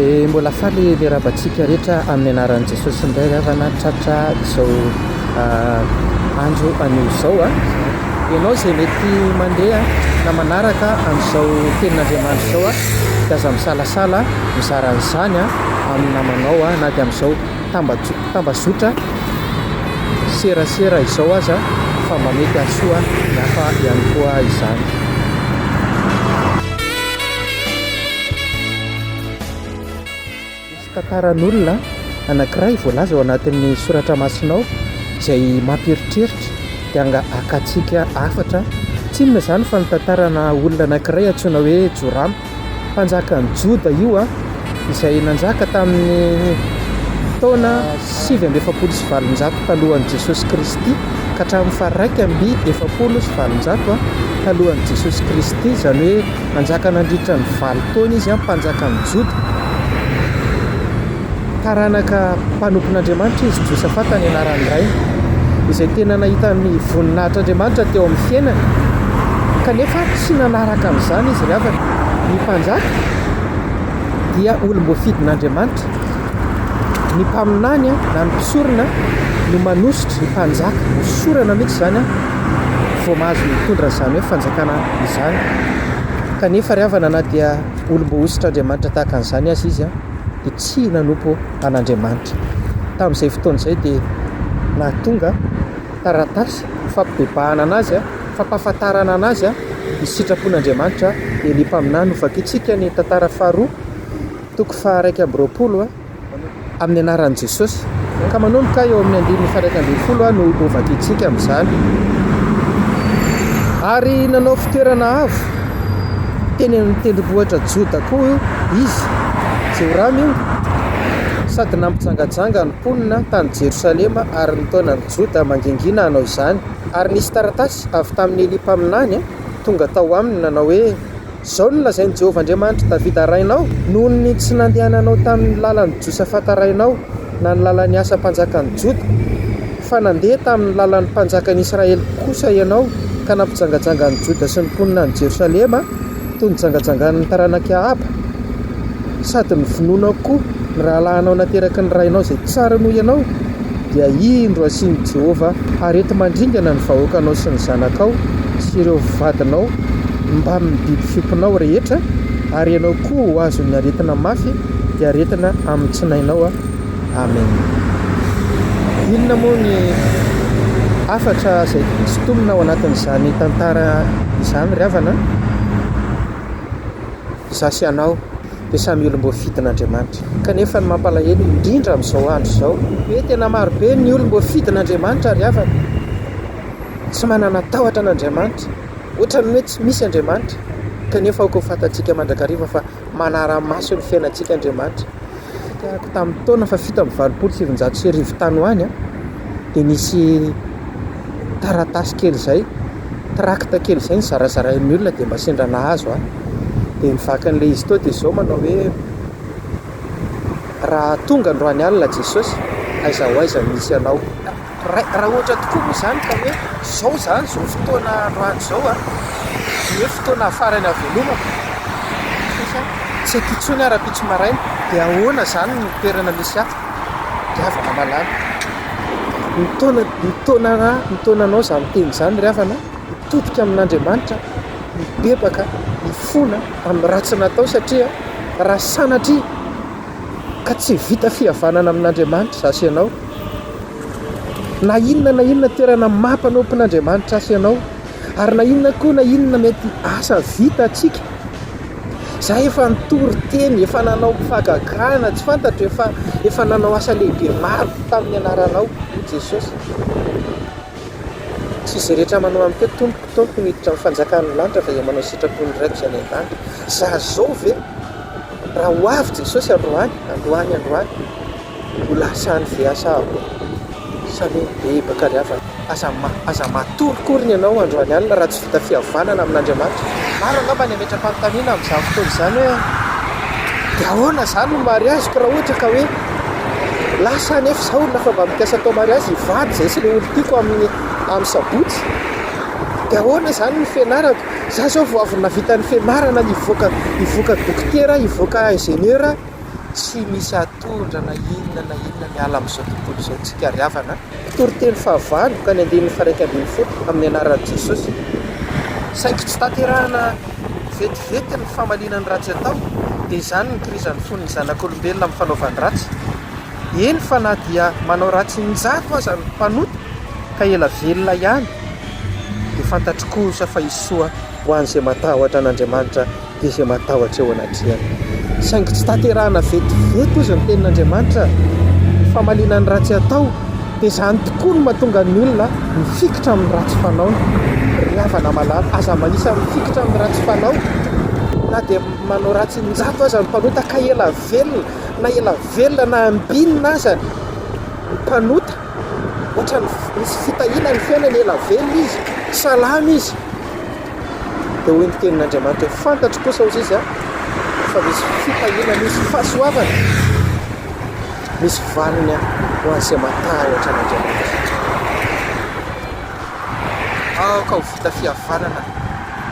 Mbola faly le rabantsika rehetra amin'ny anaran'i Jesosy indray ravana tratra izao andro anio izao ianao izay mety mandeha na manaraka amin'izao tenin'Andriamanitra izao dia aza misalasala mizara an'izany amin'ny namanao na dia amin'izao tambazotra serasera izao aza fa mamety asoa ny hafa ihany koa izany. Tantaran'olona anankiray voalaza ao anatin'ny soratra masinao izay mampiritreritra dia akatsika afatra tsy inona izany fa ny tantarana olona anankiray antsoina hoe Jorama, mpanjakan'ny Joda io izay nanjaka tamin'ny taona 770 talohan'i Jesosy Kristy ka hatramin'ny faha 170 talohan'i Jesosy Kristy, izany hoe nanjaka nandritra ny 9 taona izy mpanjakan'ny Joda. Taranaka mpanompon'Andriamanitra izy Josafata ny anarany iray izay tena nahita ny voninahitr'Andriamanitra teo amin'ny fiainany kanefa tsy nanaraka amin'izany izy ravana. Ny mpanjaka dia olom-boafidin'Andriamanitra, ny mpaminany na ny mpisorona no manositra ny mpanjaka hosorana mihitsy izany vao mahazo mitondra izany hoe fanjakana izany. Kanefa ravana na dia olom-boasitr'Andriamanitra tahaka an'izany azy izy dia tsy nanompo an'Andriamanitra. Tamin'izay fotoana izay dia nahatonga taratasy fampibebahana anazy fampahafantarana anazy ny sitrapon'Andriamanitra dia ny mpaminany novakitsika ny tantara faharoa toko faha 120 amin'ny anaran'i Jesosy ka manomboka eo amin'ny 120 no novakitsika amin'izany. Ary nanao fitoerana avo teny amin'ny tendrombohitra Joda koa izy Jorama io, sady nampijangajanga ny mponina tany Jerosalema ary ny taonan'ny Joda mangingina hanao izany. Ary nisy taratasy avy tamin'ny Eli mpaminany tonga tao aminy nanao hoe izao no lazain'i Jehovah Andriamanitra Davida rainao noho ny tsy nandehananao tamin'ny lalan'ny Josafata rainao na ny lalan'ny asa mpanjakan'ny Joda fa nandeha tamin'ny lalan'ny mpanjakan'i Israely kosa ianao ka nampijangajanga ny Joda sy ny mponina ny Jerosalema toy ny jangajangan'ny taranaka Ahaba, sady ny vononao koa ny rahalahanao nateraky ny rainao izay tsara noho ianao dia indro asian'i Jehovah arety mandringana ny vahoakanao sy ny zanakao sy ireo vadinao mba amin'ny biby fiompinao rehetra, ary ianao koa ho azo ny aretina mafy dia aretina amin'ny tsinainao. Amen. Inona moa ny afatra izay sotomina ao anatin'izany tantara izany ravana? Zasy ianao dia samy olom-boafidin'Andriamanitra, kanefa ny mampalahelo indrindra amin'izao andro izao hoe tena marobe ny olom-boafidin'Andriamanitra ry havana, tsy manana tahotra n'Andriamanitra, ohatran'ny hoe tsy misy Andriamanitra, kanefa aoko fantatsika mandrakariva fa manara-maso ny fiainantsika Andriamanitra. Tahaka tamin'ny taona fa 770 tany ho any dia nisy taratasy kely izay, trakta kely izay ny zarazarain'ny olona dia mba sendra nahazo dia nivakan'ilay izy tao dia izao manao hoe raha tonga androany alina Jesosy aiza ho aiza misy anao. Raha ohatra tokoa moa izany ka hoe izao izany izao fotoana androany izao hoe fotoana farany havelomako tsy aiko intsony ara-pitso maraina dia ahoana izany ny toerana misy ahy dia havana malala ny taonanao izany teny izany ry havana mitodika amin'Andriamanitra, mibebaka, mifona amin'ny ratsy natao satria raha sanatria ka tsy vita fihavanana amin'Andriamanitra zasy ianao, na inona toerana mampanopin'Andriamanitra asy ianao, ary na inona mety asa vita atsika za efa nitory teny, efa nanao fagagana tsy fantatro, efa nanao asa lehibe maro tamin'ny anaranao Jesosy. Tsy izy rehetra manao amin'ny tompoko miditra amin'ny fanjakan'ny lanitra fa izay manao sitrapony raiko izany an-tany. Za zao ve raha ho avy Jesosy androany ho lasany ve asako samy bebaka ry havana, aza matorokoriny ianao androany alina raha tsy vita fihavanana amin'Andriamanitra. Maro angamba ny ametra-panontaniana amin'izany fotoana izany hoe dia ahoana izany no mariaziko raha ohatra ka hoe lasa nefa izao olona fa mba mikasa atao mariazy hivady izay sy ilay olo tiako amin'ny sabotsy, dia ahoana izany ny fianarako? Za zao vao avy navita ny fianarana, hivoaka dokotera, hivoaka ingénieur, tsy misy atondra na inona miala amin'izao tontolo izao tsika riavana. Toriteny fahavalo ka ny 140 amin'ny anaran'i Jesosy. Saingy tsy tanterahana vetivety ny famalinany ratsy atao, dia izany ny kirizan'ny fon'ny zanak'olombelona amin'ny fanaovany ratsy. Eny fa na dia manao ratsy n-jato aza ny mpanota ka ela velona ihany, dia fantatro kosa fa isoa ho an'izay matahotra an'Andriamanitra dia izay matahotra eo anatrehany. Saingy tsy tanterahana vetivety ozy ny tenin'Andriamanitra ny famalinany ratsy atao, dia izany tokoa no mahatonga ny olona mifikitra amin'ny ratsy fanaony. Riavana malala, aza manisa mifikitra amin'ny ratsy fanao, na dia manao ratsy n-jato aza ny mpanota ka ela velona na ambinina aza ny mpanota, ohatra misy fitahina ny fiainany, ela velona izy, salama izy. Dia hoy ny tenin'Andriamanitra hoe fantatro kosa ozy izy fa misy fitahina, misy fahasoavana, misy valiny ho an'izay matahotra an'Andriamanitra. Aoka ho vita fihavanana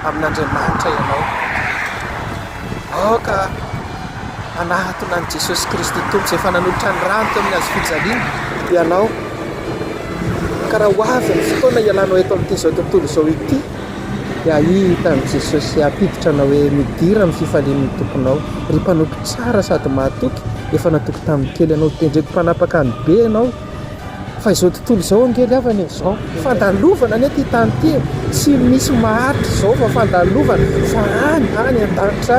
amin'Andriamanitra ianao. Aoka anatona an'i Jesosy Kristy Tompo izay efa nanolotra ny rano teo amin'ny hazo fijaliana ianao. Ka raha ho avy ny fotoana ialanao eto amin'ity izao tontolo izao ity, dia ahita amin'i Jesosy hampiditra anao hoe midira amin'ny fifalian'ny tomponao. Ry mpanoto tsara sady mahatoky, efa natoky tamin'ny kely ianao, tendreko mpanapaka ny be ianao. Fa izao tontolo izao angely avana izao fandalovana ny ety tany ity, tsy misy maharitra izao fa fandalovana, fa any an-danitra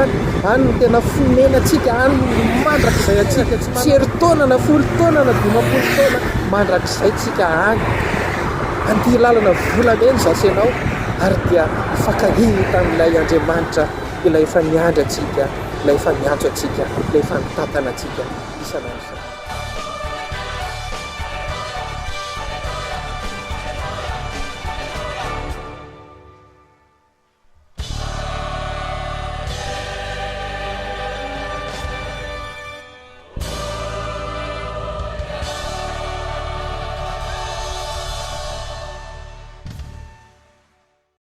any no tena fonenantsika, any mandrakizay atsika, tsy herintaona na 10 taona na 20 taona, mandrakizay tsika any. Andia lalana volamena zasy ianao, ary dia fakahiny tamin'ilay Andriamanitra, ilay efa niandry atsika, ilay efa niantso atsika, ilay efa nitantana atsika isan'andro.